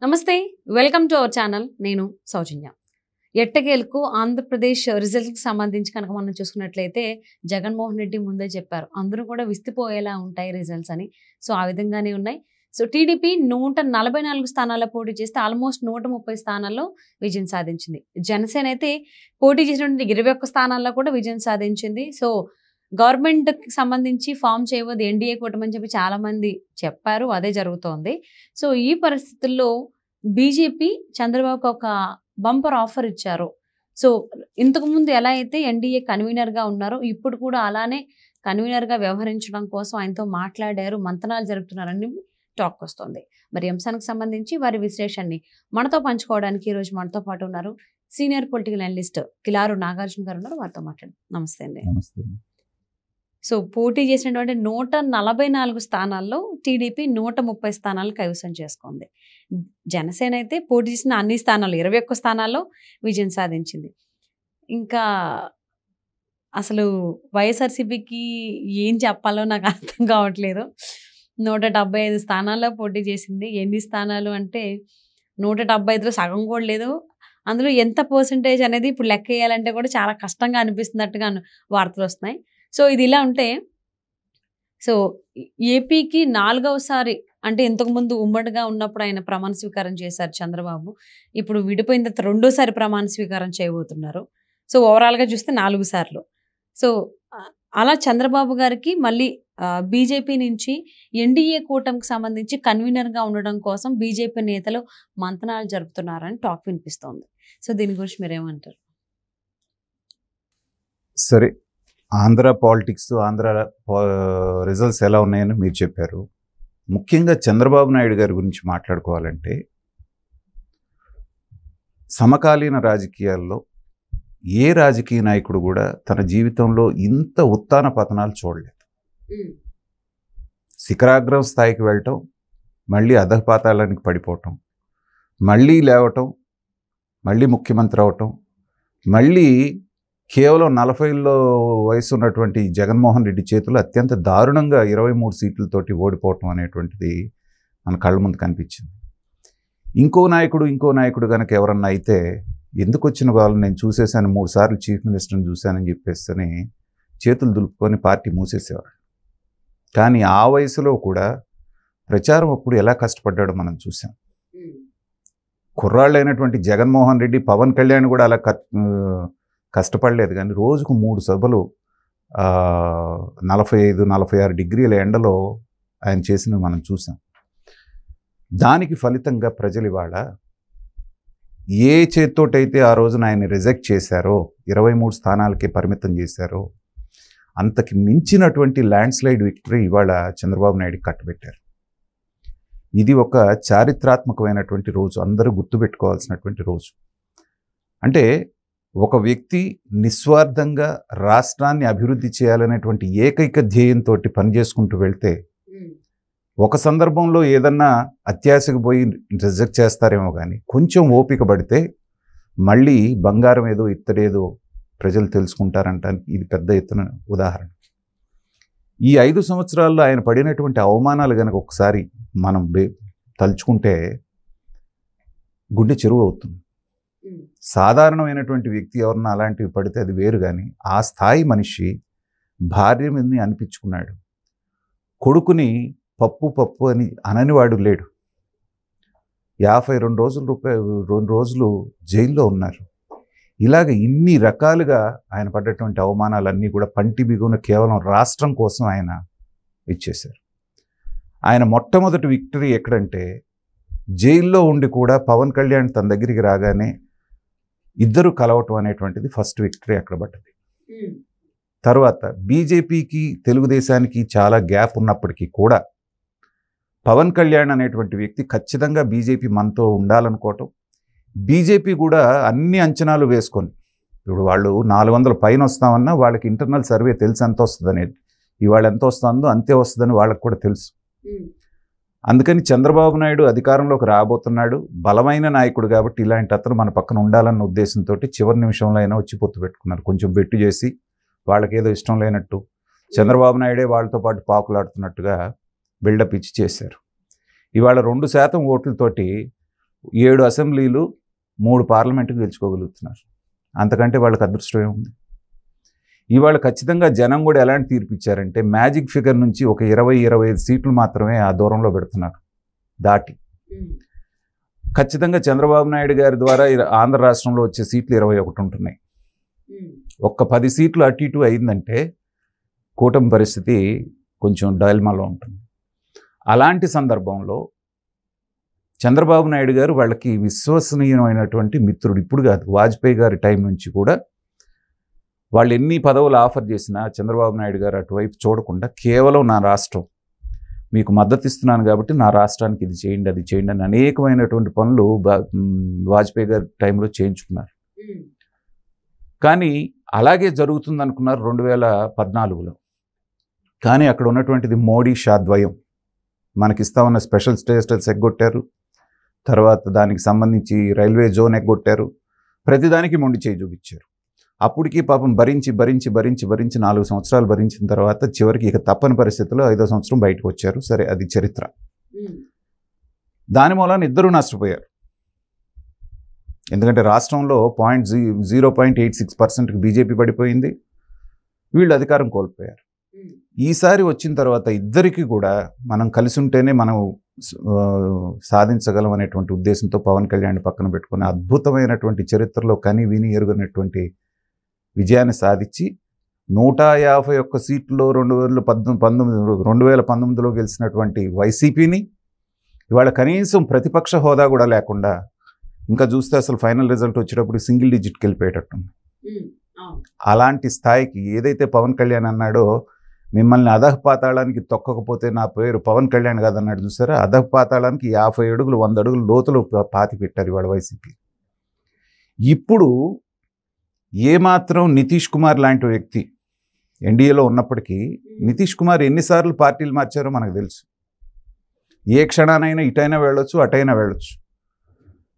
నమస్తే, welcome to our channel. నేను సౌజన్య. ఎట్టకేలకు ఆంధ్రప్రదేశ్ రిజల్ట్కి సంబంధించి కనుక మనం చూసుకున్నట్లయితే జగన్మోహన్ రెడ్డి ముందే చెప్పారు, అందరూ కూడా విస్తుపోయేలా ఉంటాయి రిజల్ట్స్ అని. సో ఆ విధంగానే ఉన్నాయి. సో టీడీపీ 144 స్థానాల్లో పోటీ చేస్తే ఆల్మోస్ట్ 130 స్థానాల్లో విజయం సాధించింది. జనసేన అయితే పోటీ చేసినటువంటి 21 స్థానాల్లో కూడా విజయం సాధించింది. సో గవర్నమెంట్కి సంబంధించి ఫామ్ చేయవద్దు ఎన్డీఏ కూటమి అని చెప్పి చాలామంది చెప్పారు, అదే జరుగుతోంది. సో ఈ పరిస్థితుల్లో బీజేపీ చంద్రబాబుకి ఒక బంపర్ ఆఫర్ ఇచ్చారు. సో ఇంతకుముందు ఎలా అయితే ఎన్డీఏ కన్వీనర్గా ఉన్నారో ఇప్పుడు కూడా అలానే కన్వీనర్గా వ్యవహరించడం కోసం ఆయనతో మాట్లాడారు, మంతనాలు జరుపుతున్నారని టాక్ వస్తుంది. మరి అంశానికి సంబంధించి వారి విశ్లేషణని మనతో పంచుకోవడానికి ఈరోజు మనతో పాటు ఉన్నారు senior political analyst Kilaru Nagarjuna గారు ఉన్నారు. వారితో మాట్లాడు. నమస్తే అండి. సో పోటీ చేసినటువంటి 144 స్థానాల్లో టీడీపీ 130 స్థానాలు కైవసం చేసుకుంది. జనసేన అయితే పోటీ చేసిన అన్ని స్థానాలు 21 స్థానాల్లో విజయం సాధించింది. ఇంకా అసలు వైఎస్ఆర్సీపీకి ఏం చెప్పాలో నాకు అర్థం కావట్లేదు. 175 స్థానాల్లో పోటీ చేసింది. ఎన్ని స్థానాలు అంటే 175లో సగం కూడా లేదు. అందులో ఎంత పర్సంటేజ్ అనేది ఇప్పుడు లెక్క వేయాలంటే కూడా చాలా కష్టంగా అనిపిస్తున్నట్టుగా వార్తలు వస్తున్నాయి. సో ఇది ఇలా ఉంటే, సో ఏపీకి 4వసారి అంటే ఇంతకుముందు ఉమ్మడిగా ఉన్నప్పుడు ఆయన ప్రమాణ స్వీకారం చేశారు చంద్రబాబు. ఇప్పుడు విడిపోయిన తర్వాత 2వసారి ప్రమాణ స్వీకారం చేయబోతున్నారు. సో ఓవరాల్గా చూస్తే 4 సార్లు. సో అలా చంద్రబాబు గారికి మళ్ళీ బీజేపీ నుంచి ఎన్డీఏ కూటమికి సంబంధించి కన్వీనర్గా ఉండడం కోసం బీజేపీ నేతలు మంతనాలు జరుపుతున్నారని టాక్ వినిపిస్తోంది. సో దీని గురించి మీరేమంటారు? సరే, ఆంధ్ర పాలిటిక్స్, ఆంధ్ర రిజల్ట్స్ ఎలా ఉన్నాయని మీరు చెప్పారు. ముఖ్యంగా చంద్రబాబు నాయుడు గారి గురించి మాట్లాడుకోవాలంటే, సమకాలీన రాజకీయాల్లో ఏ రాజకీయ నాయకుడు కూడా తన జీవితంలో ఇంత ఉత్థాన పతనాలు చూడలేదు. శిఖరాగ్రం స్థాయికి వెళ్ళటం, మళ్ళీ అధపాతాళానికి పడిపోవటం, మళ్ళీ లేవటం, మళ్ళీ ముఖ్యమంత్రి అవటం, మళ్ళీ కేవలం 40లో వయసు ఉన్నటువంటి జగన్మోహన్ రెడ్డి చేతులు అత్యంత దారుణంగా 23 సీట్లతోటి ఓడిపోవటం అనేటువంటిది మన కళ్ళ ముందు కనిపించింది. ఇంకో నాయకుడు కనుక ఎవరన్నా అయితే ఎందుకు వచ్చిన వాళ్ళు నేను చూసేసాను, 3 సార్లు చీఫ్ మినిస్టర్ని చూశానని చెప్పేసి చేతులు దులుపుకొని పార్టీ మూసేసేవాడు. కానీ ఆ వయసులో కూడా ప్రచారం అప్పుడు ఎలా కష్టపడ్డాడో మనం చూసాం. కుర్రాళ్ళైనటువంటి జగన్మోహన్ రెడ్డి, పవన్ కళ్యాణ్ కూడా అలా కష్టపడలేదు. కానీ రోజుకు 3 సభలు 45-46 డిగ్రీల ఎండలో ఆయన చేసినవి మనం చూసాం. దానికి ఫలితంగా ప్రజలు ఇవాళ ఏ చేత్తోటైతే ఆ రోజున ఆయన రిజెక్ట్ చేశారో, 23 స్థానాలకే పరిమితం చేశారో, అంతకి మించినటువంటి ల్యాండ్ స్లైడ్ విక్టరీ ఇవాళ చంద్రబాబు నాయుడికి కట్టబెట్టారు. ఇది ఒక చారిత్రాత్మకమైనటువంటి రోజు, అందరూ గుర్తుపెట్టుకోవాల్సినటువంటి రోజు. అంటే ఒక వ్యక్తి నిస్వార్థంగా రాష్ట్రాన్ని అభివృద్ధి చేయాలనేటువంటి ఏకైక ధ్యేయంతో పనిచేసుకుంటూ వెళ్తే, ఒక సందర్భంలో ఏదన్నా అత్యాశకు పోయి రిజెక్ట్ చేస్తారేమో, కానీ కొంచెం ఓపిక పడితే మళ్ళీ బంగారం ఏదో ఇత్తడేదో ప్రజలు తెలుసుకుంటారంటానికి ఇది పెద్ద ఎత్తున ఉదాహరణ. ఈ 5 సంవత్సరాల్లో ఆయన పడినటువంటి అవమానాలు కనుక ఒకసారి మనం తలుచుకుంటే గుండె చెరువు అవుతుంది. సాధారణమైనటువంటి వ్యక్తి ఎవరన్నా అలాంటివి పడితే అది వేరు, కానీ ఆ స్థాయి మనిషి భార్య మీదని అనిపించుకున్నాడు. కొడుకుని పప్పు అని అననివాడు లేడు. 52 రోజులు జైల్లో ఉన్నారు. ఇలాగ ఇన్ని రకాలుగా ఆయన పడ్డటువంటి అవమానాలన్నీ కూడా పంటి బిగున కేవలం రాష్ట్రం కోసం ఆయన ఇచ్చేశారు. ఆయన మొట్టమొదటి విక్టరీ ఎక్కడంటే, జైల్లో ఉండి కూడా పవన్ కళ్యాణ్ తన దగ్గరికి రాగానే ఇద్దరు కలవటం అనేటువంటిది ఫస్ట్ విక్టరీ అక్కడ పడ్డది. తర్వాత బీజేపీకి తెలుగుదేశానికి చాలా గ్యాప్ ఉన్నప్పటికీ కూడా పవన్ కళ్యాణ్ అనేటువంటి వ్యక్తి ఖచ్చితంగా బీజేపీ మనతో ఉండాలనుకోవటం, బీజేపీ కూడా అన్ని అంచనాలు వేసుకొని, ఇప్పుడు వాళ్ళు 400 పైన వస్తామన్నా వాళ్ళకి ఇంటర్నల్ సర్వే తెలుసు ఎంత వస్తుంది అనేది, ఇవాళ ఎంత వస్తుందో అంతే వస్తుందని వాళ్ళకి కూడా తెలుసు. అందుకని చంద్రబాబు నాయుడు అధికారంలోకి రాబోతున్నాడు, బలమైన నాయకుడు కాబట్టి ఇలాంటి అతను మన పక్కన ఉండాలన్న ఉద్దేశంతో చివరి నిమిషంలో అయినా వచ్చి పొత్తు పెట్టుకున్నారు. కొంచెం బెట్టు చేసి వాళ్ళకేదో ఇష్టం లేనట్టు, చంద్రబాబు నాయుడే వాళ్ళతో పాటు పాకులాడుతున్నట్టుగా బిల్డప్ ఇచ్చి చేశారు. ఇవాళ 2% ఓట్లతోటి 7 అసెంబ్లీలు 3 పార్లమెంటుకు గెలుచుకోగలుగుతున్నారు. అంతకంటే వాళ్ళకి అదృష్టమే ఉంది. ఇవాళ ఖచ్చితంగా జనం కూడా ఎలాంటి తీర్పు ఇచ్చారంటే మ్యాజిక్ ఫిగర్ నుంచి ఒక 20-25 సీట్లు మాత్రమే ఆ దూరంలో పెడుతున్నారు దాటి. ఖచ్చితంగా చంద్రబాబు నాయుడు గారి ద్వారా ఆంధ్ర రాష్ట్రంలో వచ్చే సీట్లు 21 ఉంటున్నాయి. ఒక్క 10 సీట్లు అటు ఇటు అయిందంటే కూటమి పరిస్థితి కొంచెం డైల్మాలో ఉంటుంది. అలాంటి సందర్భంలో చంద్రబాబు నాయుడు గారు వాళ్ళకి విశ్వసనీయమైనటువంటి మిత్రుడు. ఇప్పుడు కాదు, వాజ్పేయి గారి టైం నుంచి కూడా వాళ్ళు ఎన్ని పదవులు ఆఫర్ చేసినా చంద్రబాబు నాయుడు గారు అటువైపు చూడకుండా కేవలం నా రాష్ట్రం మీకు మద్దతు ఇస్తున్నాను కాబట్టి నా రాష్ట్రానికి ఇది చేయండి అది చేయండి అని అనేకమైనటువంటి పనులు వాజ్పేయి గారి టైంలో చేయించుకున్నారు. కానీ అలాగే జరుగుతుంది అనుకున్నారు 2014లో. కానీ అక్కడ ఉన్నటువంటిది మోడీ షా ద్వయం. మనకిస్తామన్న స్పెషల్ స్టేటస్ ఎగ్గొట్టారు, తర్వాత దానికి సంబంధించి రైల్వే జోన్ ఎగ్గొట్టారు, ప్రతిదానికి మొండి చేయి చూపించారు. అప్పటికి పాపం భరించి 4 సంవత్సరాలు భరించిన తర్వాత చివరికి ఇక తప్పని పరిస్థితుల్లో 5వ సంవత్సరం బయటకు వచ్చారు. సరే, అది చరిత్ర. దాని మూలాన ఇద్దరూ నష్టపోయారు. ఎందుకంటే రాష్ట్రంలో 0.86%కి బీజేపీ పడిపోయింది, వీళ్ళు అధికారం కోల్పోయారు. ఈసారి వచ్చిన తర్వాత ఇద్దరికి కూడా మనం కలిసి ఉంటేనే మనం సాధించగలం అనేటువంటి ఉద్దేశంతో పవన్ కళ్యాణ్ పక్కన పెట్టుకుని అద్భుతమైనటువంటి చరిత్రలో కని విని ఎరుగనటువంటి విజయాన్ని సాధించి 151 సీట్లో 2019లో గెలిచినటువంటి వైసీపీని ఇవాళ కనీసం ప్రతిపక్ష హోదా కూడా లేకుండా, ఇంకా చూస్తే అసలు ఫైనల్ రిజల్ట్ వచ్చేటప్పుడు సింగిల్ డిజిట్కి వెళ్ళిపోయేటట్టుంది. అలాంటి స్థాయికి ఏదైతే పవన్ కళ్యాణ్ అన్నాడో, మిమ్మల్ని అధఃపాతాళానికి తొక్కకపోతే నా పేరు పవన్ కళ్యాణ్ కాదన్నాడు చూసారా, అధఃపాతాళానికి 50 అడుగులు 100 అడుగులు లోతులు పాతి పెట్టారు ఇవాళ వైసీపీ. ఇప్పుడు ఏమాత్రం నితీష్ కుమార్ లాంటి వ్యక్తి ఎన్డీఏలో ఉన్నప్పటికీ నితీష్ కుమార్ ఎన్నిసార్లు పార్టీలు మార్చారో మనకు తెలుసు. ఏ క్షణానైనా ఇటైనా వెళ్ళొచ్చు, అటైనా వెళ్ళొచ్చు.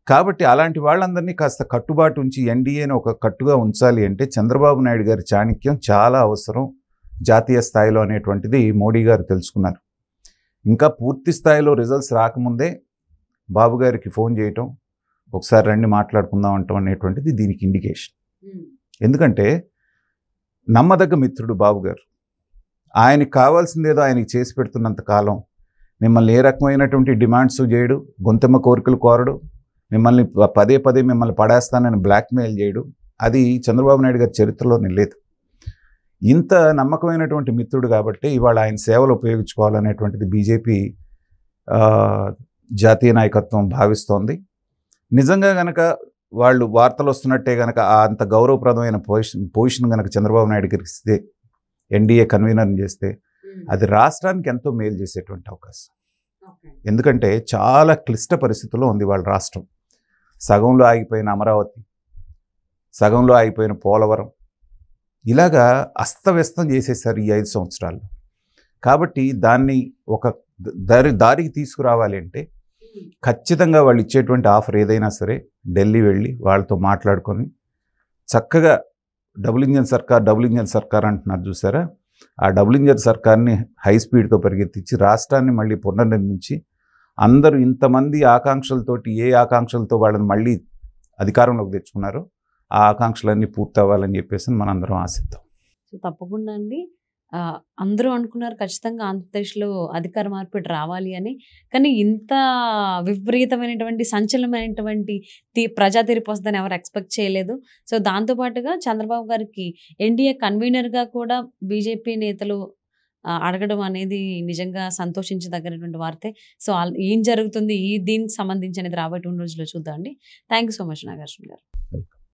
కాబట్టి అలాంటి వాళ్ళందరినీ కాస్త కట్టుబాటు ఉంచి ఎన్డీఏని ఒక కట్టుగా ఉంచాలి అంటే చంద్రబాబు నాయుడు గారి చాణక్యం చాలా అవసరం జాతీయ స్థాయిలో అనేటువంటిది మోడీ గారు తెలుసుకున్నారు. ఇంకా పూర్తి స్థాయిలో రిజల్ట్స్ రాకముందే బాబు గారికి ఫోన్ చేయటం, ఒకసారి రండి మాట్లాడుకుందాం అంటాం అనేటువంటిది దీనికి ఇండికేషన్. ఎందుకంటే నమ్మదగ్గ మిత్రుడు బాబు గారు. ఆయనకి కావాల్సిందేదో ఆయనకి చేసి పెడుతున్నంత కాలం మిమ్మల్ని ఏ రకమైనటువంటి డిమాండ్స్ చేయడు, గొంతెమ్మ కోరికలు కోరడు, మిమ్మల్ని పదే మిమ్మల్ని పడేస్తానని బ్లాక్మెయిల్ చేయడు. అది చంద్రబాబు నాయుడు గారి చరిత్రలోనే లేదు. ఇంత నమ్మకమైనటువంటి మిత్రుడు కాబట్టి ఇవాళ ఆయన సేవలు ఉపయోగించుకోవాలనేటువంటిది బీజేపీ జాతీయ నాయకత్వం భావిస్తోంది. నిజంగా గనక వాళ్ళు వార్తలు వస్తున్నట్టే గనక అంత గౌరవప్రదమైన పొజిషన్ గనక చంద్రబాబు నాయుడు గారికి ఇస్తే, ఎన్డీఏ కన్వీనర్ని చేస్తే అది రాష్ట్రానికి ఎంతో మేలు చేసేటువంటి అవకాశం. ఎందుకంటే చాలా క్లిష్ట పరిస్థితుల్లో ఉంది వాళ్ళ రాష్ట్రం. సగంలో ఆగిపోయిన అమరావతి, సగంలో ఆగిపోయిన పోలవరం, ఇలాగా అస్తవ్యస్తం చేసేసారు ఈ 5 సంవత్సరాల్లో. కాబట్టి దాన్ని ఒక దారికి తీసుకురావాలి అంటే ఖచ్చితంగా వాళ్ళు ఇచ్చేటువంటి ఆఫర్ ఏదైనా సరే ఢిల్లీ వెళ్ళి వాళ్ళతో మాట్లాడుకొని చక్కగా డబుల్ ఇంజన్ సర్కార్ అంటున్నారు చూసారా, ఆ డబుల్ ఇంజన్ సర్కార్ని హై స్పీడ్తో పరిగెత్తించి రాష్ట్రాన్ని మళ్ళీ పునర్నిర్మించి అందరూ ఇంతమంది ఆకాంక్షలతోటి ఏ ఆకాంక్షలతో వాళ్ళని మళ్ళీ అధికారంలోకి తెచ్చుకున్నారో ఆ ఆకాంక్షలన్నీ పూర్తి అవ్వాలని చెప్పేసి మనందరం ఆశిద్దాం. సో తప్పకుండా అండి. అందరూ అనుకున్నారు ఖచ్చితంగా ఆంధ్రప్రదేశ్లో అధికార మార్పిడి రావాలి అని. కానీ ఇంత విపరీతమైనటువంటి సంచలనమైనటువంటి ప్రజా తీర్పు వస్తుందని ఎవరు ఎక్స్పెక్ట్ చేయలేదు. సో దాంతోపాటుగా చంద్రబాబు గారికి ఎన్డీఏ కన్వీనర్గా కూడా బీజేపీ నేతలు అడగడం అనేది నిజంగా సంతోషించదగినటువంటి వార్తే. సో ఏం జరుగుతుంది దీనికి సంబంధించి అనేది రాబోయే 2 రోజుల్లో చూద్దాం అండి. Thank you so much Nagarjuna గారు.